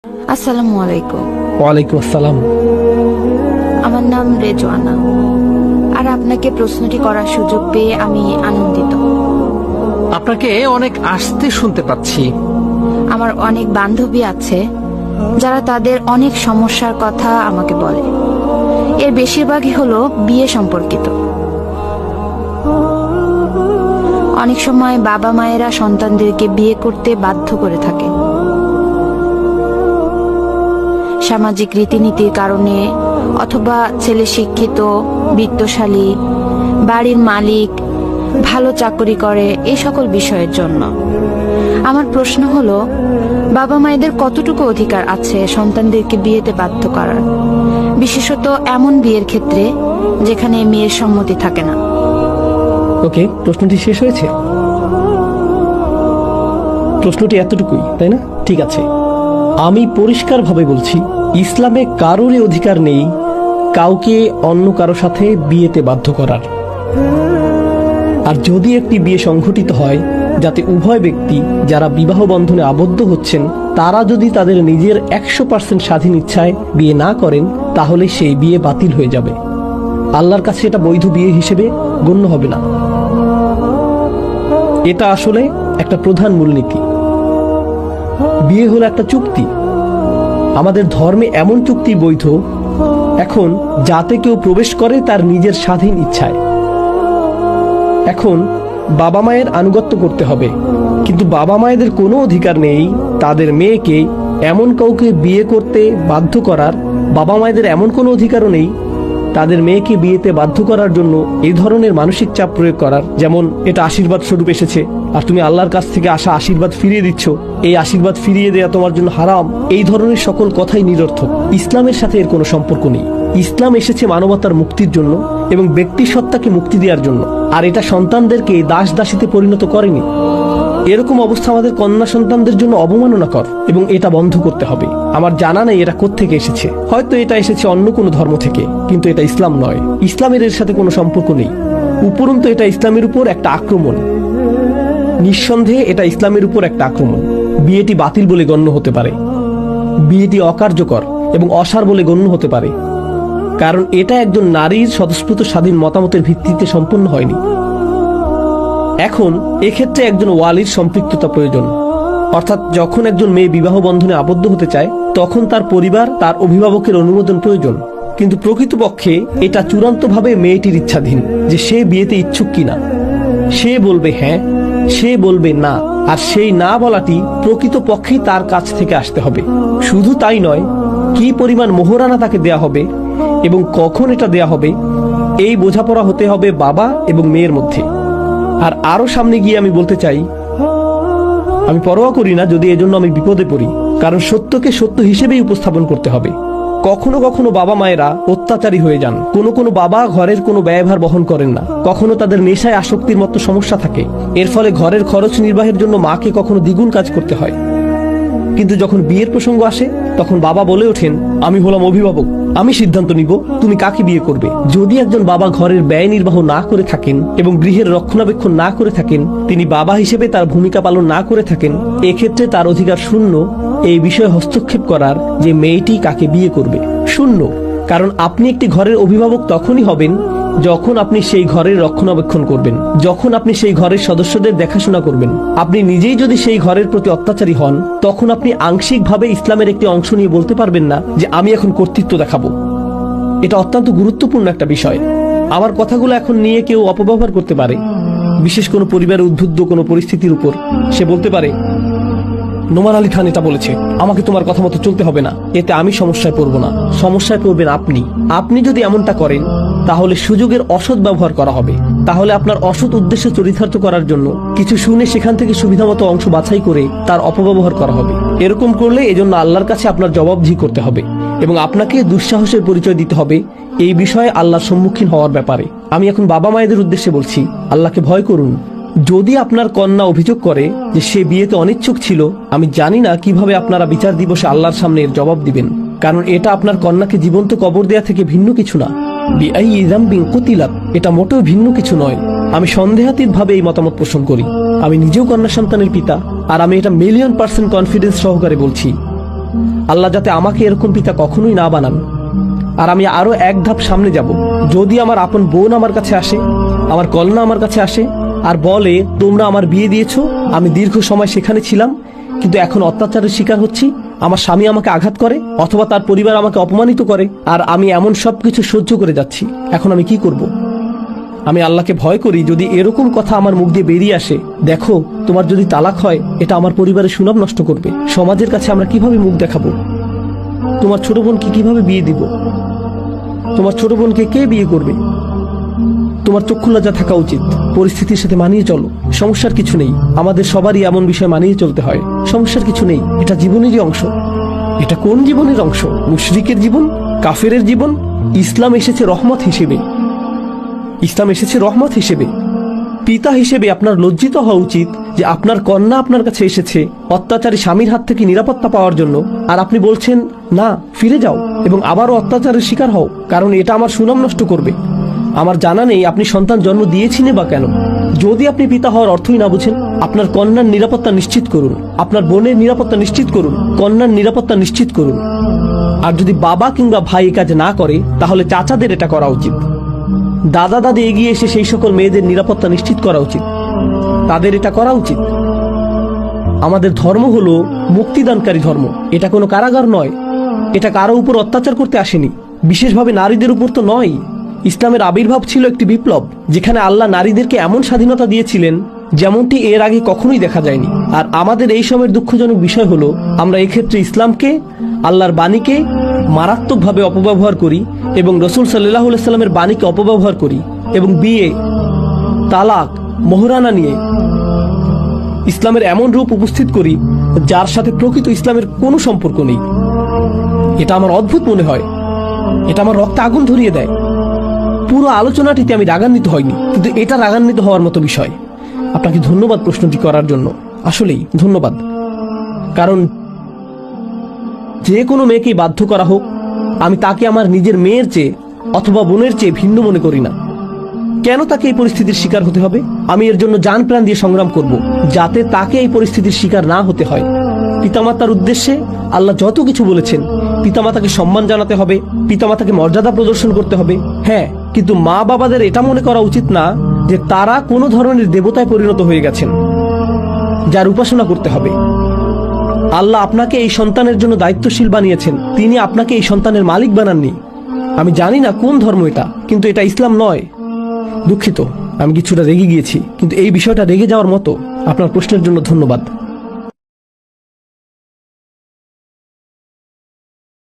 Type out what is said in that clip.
আসসালামু আলাইকুম। ওয়ালাইকুম আসসালাম। আমার নাম রেজওয়ানা, আর আপনাকে প্রশ্নটি করার সুযোগ পেয়ে আমি আনন্দিত। আপনাকে অনেক আস্তে শুনতে পাচ্ছি। আমার অনেক বান্ধবী আছে যারা তাদের অনেক সমস্যার কথা আমাকে বলে। এর বেশিরভাগই হলো বিয়ে সম্পর্কিত। অনেক সময় বাবা মায়েরা সন্তানদেরকে বিয়ে করতে বাধ্য করে থাকে। সামাজিক রীতিনীতির কারণে, অথবা ছেলে শিক্ষিত, বিত্তশালী, বাড়ির মালিক, ভালো চাকরি করে, এই সকল বিষয়ের জন্য। আমার প্রশ্ন হলো, বাবা মায়েদের কতটুকু অধিকার আছে সন্তানদেরকে বিয়েতে বাধ্য করার, বিশেষত এমন বিয়ের ক্ষেত্রে যেখানে মেয়ের সম্মতি থাকে না? ওকে, প্রশ্নটি শেষ হয়েছে? প্রশ্নটি এতটুকুই, তাই না? ঠিক আছে, আমি পরিষ্কারভাবে বলছি, ইসলামে কারোরই অধিকার নেই কাউকে অন্য কারো সাথে বিয়েতে বাধ্য করার। আর যদি একটি বিয়ে সংঘটিত হয় যাতে উভয় ব্যক্তি যারা বিবাহ বন্ধনে আবদ্ধ হচ্ছেন তারা যদি তাদের নিজের 100% স্বাধীন ইচ্ছায় বিয়ে না করেন, তাহলে সেই বিয়ে বাতিল হয়ে যাবে। আল্লাহর কাছে এটা বৈধ বিয়ে হিসেবে গণ্য হবে না। এটা আসলে একটা প্রধান মূলনীতি। বিয়ে হলো একটা চুক্তি। আমাদের ধর্মে এমন চুক্তি বৈধ এখন যাতে কেউ প্রবেশ করে তার নিজের স্বাধীন ইচ্ছায়। এখন বাবা মায়ের আনুগত্য করতে হবে, কিন্তু বাবা মায়েদের কোনো অধিকার নেই তাদের মেয়েকে এমন কাউকে বিয়ে করতে বাধ্য করার। বাবা মায়েদের এমন কোনো অধিকারও নেই তাদের মেয়েকে বিয়েতে বাধ্য করার জন্য এই ধরনের মানসিক চাপ প্রয়োগ করার, যেমন এটা আশীর্বাদ স্বরূপ এসেছে আর তুমি আল্লাহর কাছ থেকে আসা আশীর্বাদ ফিরিয়ে দিচ্ছ, এই আশীর্বাদ ফিরিয়ে দেওয়া তোমার জন্য হারাম। এই ধরনের সকল কথাই নিরর্থক। ইসলামের সাথে এর কোনো সম্পর্ক নেই। ইসলাম এসেছে মানবতার মুক্তির জন্য এবং ব্যক্তি সত্তাকে মুক্তি দেওয়ার জন্য, আর এটা সন্তানদেরকে দাস দাসীতে পরিণত করেনি। এরকম অবস্থা আমাদের কন্যা সন্তানদের জন্য অবমাননাকর এবং এটা বন্ধ করতে হবে। আমার জানা নেই এটা কোত্থেকে এসেছে, হয়তো এটা এসেছে অন্য কোনো ধর্ম থেকে, কিন্তু এটা ইসলাম নয়। ইসলামের এর সাথে কোনো সম্পর্ক নেই। উপরন্তু এটা ইসলামের উপর একটা আক্রমণ। নিঃসন্দেহে এটা ইসলামের উপর একটা আক্রমণ। বিয়েটি বাতিল বলে গণ্য হতে পারে, বিয়েটি অকার্যকর এবং অসার বলে গণ্য হতে পারে, কারণ এটা একজন নারীর স্বতঃস্ফূর্ত স্বাধীন মতামতের ভিত্তিতে সম্পন্ন হয়নি। এখন এক্ষেত্রে একজন ওয়ালির সম্পৃক্ততা প্রয়োজন, অর্থাৎ যখন একজন মেয়ে বিবাহ বন্ধনে আবদ্ধ হতে চায় তখন তার পরিবার, তার অভিভাবকের অনুমোদন প্রয়োজন। কিন্তু প্রকৃতপক্ষে এটা চূড়ান্তভাবে মেয়েটির ইচ্ছাধীন যে সে বিয়েতে ইচ্ছুক কিনা। সে বলবে হ্যাঁ, সে বলবে না, আর সেই না বলাটি প্রকৃতপক্ষেই তার কাছ থেকে আসতে হবে। শুধু তাই নয়, কি পরিমাণ মোহরানা তাকে দেয়া হবে এবং কখন এটা দেয়া হবে, এই বোঝাপড়া হতে হবে বাবা এবং মেয়ের মধ্যে। আর আরো সামনে গিয়ে আমি বলতে চাই, আমি পরোয়া করি না যদি এজন্য আমি বিপদে পড়ি, কারণ সত্যকে সত্য হিসেবেই উপস্থাপন করতে হবে। কখনো কখনো বাবা মায়েরা অত্যাচারী হয়ে যান। কোনো কোনো বাবা ঘরের কোনো ব্যয়ভার বহন করেন না। কখনো তাদের নেশায় আসক্তির মতো সমস্যা থাকে। এর ফলে ঘরের খরচ নির্বাহের জন্য মাকে কখনো দ্বিগুণ কাজ করতে হয়। কিন্তু যখন বিয়ের প্রসঙ্গ আসে তখন বাবা বলে ওঠেন, আমি হলাম অভিভাবক, আমি সিদ্ধান্ত নিব তুমি কাকে বিয়ে করবে। যদি একজন বাবা ঘরের ব্যয় নির্বাহ না করে থাকেন এবং গৃহের রক্ষণাবেক্ষণ না করে থাকেন, তিনি বাবা হিসেবে তার ভূমিকা পালন না করে থাকেন, এক্ষেত্রে তার অধিকার শূন্য এই বিষয়ে হস্তক্ষেপ করার যে মেয়েটি কাকে বিয়ে করবে। শূন্য। কারণ আপনি একটি ঘরের অভিভাবক তখনই হবেন যখন আপনি সেই ঘরের রক্ষণাবেক্ষণ করবেন, যখন আপনি সেই ঘরের সদস্যদের দেখাশোনা করবেন। আপনি নিজেই যদি সেই ঘরের প্রতি অত্যাচারী হন, তখন আপনি আংশিকভাবে ইসলামের একটি অংশ নিয়ে বলতে পারবেন না যে আমি এখন কর্তৃত্ব দেখাবো। এটা অত্যন্ত গুরুত্বপূর্ণ একটা বিষয়। আমার কথাগুলো এখন নিয়ে কেউ অপব্যবহার করতে পারে, বিশেষ কোনো পরিবারের উদ্বুদ্ধ কোনো পরিস্থিতির উপর। সে বলতে পারে, নোমান আলী খান এটা বলেছে, আমাকে তোমার কথা মতো চলতে হবে না। এতে আমি সমস্যায় পড়ব না, সমস্যায় পড়বেন আপনি। আপনি যদি এমনটা করেন তাহলে সুযোগের অসৎ ব্যবহার করা হবে। তাহলে আপনার অসৎ উদ্দেশ্য চরিতার্থ করার জন্য কিছু শুনে সেখান থেকে সুবিধামতো অংশ বাছাই করে তার অপব্যবহার করা হবে। এরকম করলে এজন্য আল্লাহর কাছে আপনার জবাবদিহি করতে হবে এবং আপনাকে দুঃসাহসের পরিচয় দিতে হবে এই বিষয়ে আল্লাহর সম্মুখীন হওয়ার ব্যাপারে। আমি এখন বাবা মায়েদের উদ্দেশ্যে বলছি, আল্লাহকে ভয় করুন। যদি আপনার কন্যা অভিযোগ করে যে সে বিয়েতে অনিচ্ছুক ছিল, আমি জানি না কিভাবে আপনারা বিচার দিবসে আল্লাহর সামনে এর জবাব দিবেন, কারণ এটা আপনার কন্যাকে জীবন্ত কবর দেয়া থেকে ভিন্ন কিছু না। বিআইয়ি যামবিন কুতিলাত, এটা মোটেও ভিন্ন কিছু নয়। আমি সন্দেহাতীত ভাবে এই মতামত পোষণ করি। আমি নিজেও কন্যা সন্তানের পিতা, আর আমি এটা 1,000,000% কনফিডেন্স সহকারে বলছি। আল্লাহ যাতে আমাকে এরকম পিতা কখনোই না বানান। আর আমি আরো এক ধাপ সামনে যাব। যদি আমার আপন বোন আমার কাছে আসে, আমার কন্যা আমার কাছে আসে আর বলে তোমরা আমার বিয়ে দিয়েছো, আমি দীর্ঘ সময় সেখানে ছিলাম কিন্তু এখন অত্যাচারের শিকার হচ্ছি, আমার স্বামী আমাকে আঘাত করে অথবা তার পরিবার আমাকে অপমানিত করে, আর আমি এমন সবকিছু সহ্য করে যাচ্ছি, এখন আমি কি করব? আমি আল্লাহকে ভয় করি যদি এরকম কথা আমার মুখ দিয়ে বেরিয়ে আসে, দেখো তোমার যদি তালাক হয় এটা আমার পরিবারের সুনাম নষ্ট করবে, সমাজের কাছে আমরা কিভাবে মুখ দেখাবো, তোমার ছোট বোনকে কিভাবে বিয়ে দিব, তোমার ছোট বোনকে কে বিয়ে করবে? তোমার চক্ষু লজ্জা থাকা উচিত। পরিস্থিতির সাথে মানিয়ে চলো, সমস্যার কিছু নেই। আমাদের সবারই এমন বিষয় মানিয়ে চলতে হয়, সমস্যার কিছু নেই, এটা জীবনেরই অংশ। এটা কোন জীবনের অংশ? মুশরিকের জীবন, কাফেরের জীবন? ইসলাম এসেছে রহমত হিসেবে। ইসলাম এসেছে রহমত হিসেবে। পিতা হিসেবে আপনার লজ্জিত হওয়া উচিত যে আপনার কন্যা আপনার কাছে এসেছে অত্যাচারী স্বামীর হাত থেকে নিরাপত্তা পাওয়ার জন্য, আর আপনি বলছেন না, ফিরে যাও এবং আবারও অত্যাচারের শিকার হও, কারণ এটা আমার সুনাম নষ্ট করবে। আমার জানা নেই আপনি সন্তান জন্ম দিয়েছিলেন বা কেন। যদি আপনি পিতা হওয়ার অর্থই না বুঝেন, আপনার কন্যার নিরাপত্তা নিশ্চিত করুন, আপনার বোনের নিরাপত্তা নিশ্চিত করুন, কন্যার নিরাপত্তা নিশ্চিত করুন। আর যদি বাবা কিংবা ভাই এই কাজ না করে তাহলে চাচাদের এটা করা উচিত। দাদা দাদি এগিয়ে এসে সেই সকল মেয়েদের নিরাপত্তা নিশ্চিত করা উচিত, তাদের এটা করা উচিত। আমাদের ধর্ম হলো মুক্তিদানকারী ধর্ম, এটা কোনো কারাগার নয়, এটা কারো উপর অত্যাচার করতে আসেনি, বিশেষভাবে নারীদের উপর তো নয়। ইসলামের আবির্ভাব ছিল একটি বিপ্লব, যেখানে আল্লাহ নারীদেরকে এমন স্বাধীনতা দিয়েছিলেন যেমনটি এর আগে কখনোই দেখা যায়নি। আর আমাদের এই সময়ের দুঃখজনক বিষয় হলো আমরা এক্ষেত্রে ইসলামকে, আল্লাহর বাণীকে মারাত্মকভাবে অপব্যবহার করি এবং রসুল সাল্লাল্লাহু আলাইহি সাল্লামের বাণীকে অপব্যবহার করি এবং বিয়ে, তালাক, মোহরানা নিয়ে ইসলামের এমন রূপ উপস্থিত করি যার সাথে প্রকৃত ইসলামের কোনো সম্পর্ক নেই। এটা আমার অদ্ভুত মনে হয়, এটা আমার রক্তে আগুন ধরিয়ে দেয়। পুরো আলোচনাটিতে আমি রাগান্বিত হইনি, কিন্তু এটা রাগান্বিত হওয়ার মতো বিষয়। আপনাকে ধন্যবাদ প্রশ্নটি করার জন্য, আসলেই ধন্যবাদ। কারণ যে কোনো মেয়েকেই বাধ্য করা হোক, আমি তাকে আমার নিজের মেয়ের চেয়ে অথবা বোনের চেয়ে ভিন্ন মনে করি না। কেন তাকে এই পরিস্থিতির শিকার হতে হবে? আমি এর জন্য জান প্রাণ দিয়ে সংগ্রাম করব যাতে তাকে এই পরিস্থিতির শিকার না হতে হয়। পিতামাতার উদ্দেশ্যে আল্লাহ যত কিছু বলেছেন, পিতামাতাকে সম্মান জানাতে হবে, পিতামাতাকে মর্যাদা প্রদর্শন করতে হবে, হ্যাঁ, কিন্তু মা বাবাদের এটা মনে করা উচিত না যে তারা কোনো ধরনের দেবতায় পরিণত হয়ে গেছেন যার উপাসনা করতে হবে। আল্লাহ আপনাকে এই সন্তানের জন্য দায়িত্বশীল বানিয়েছেন, তিনি আপনাকে এই সন্তানের মালিক বানাননি। আমি জানি না কোন ধর্ম এটা, কিন্তু এটা ইসলাম নয়। দুঃখিত, আমি কিছুটা রেগে গিয়েছি, কিন্তু এই বিষয়টা রেগে যাওয়ার মতো। আপনার প্রশ্নের জন্য ধন্যবাদ।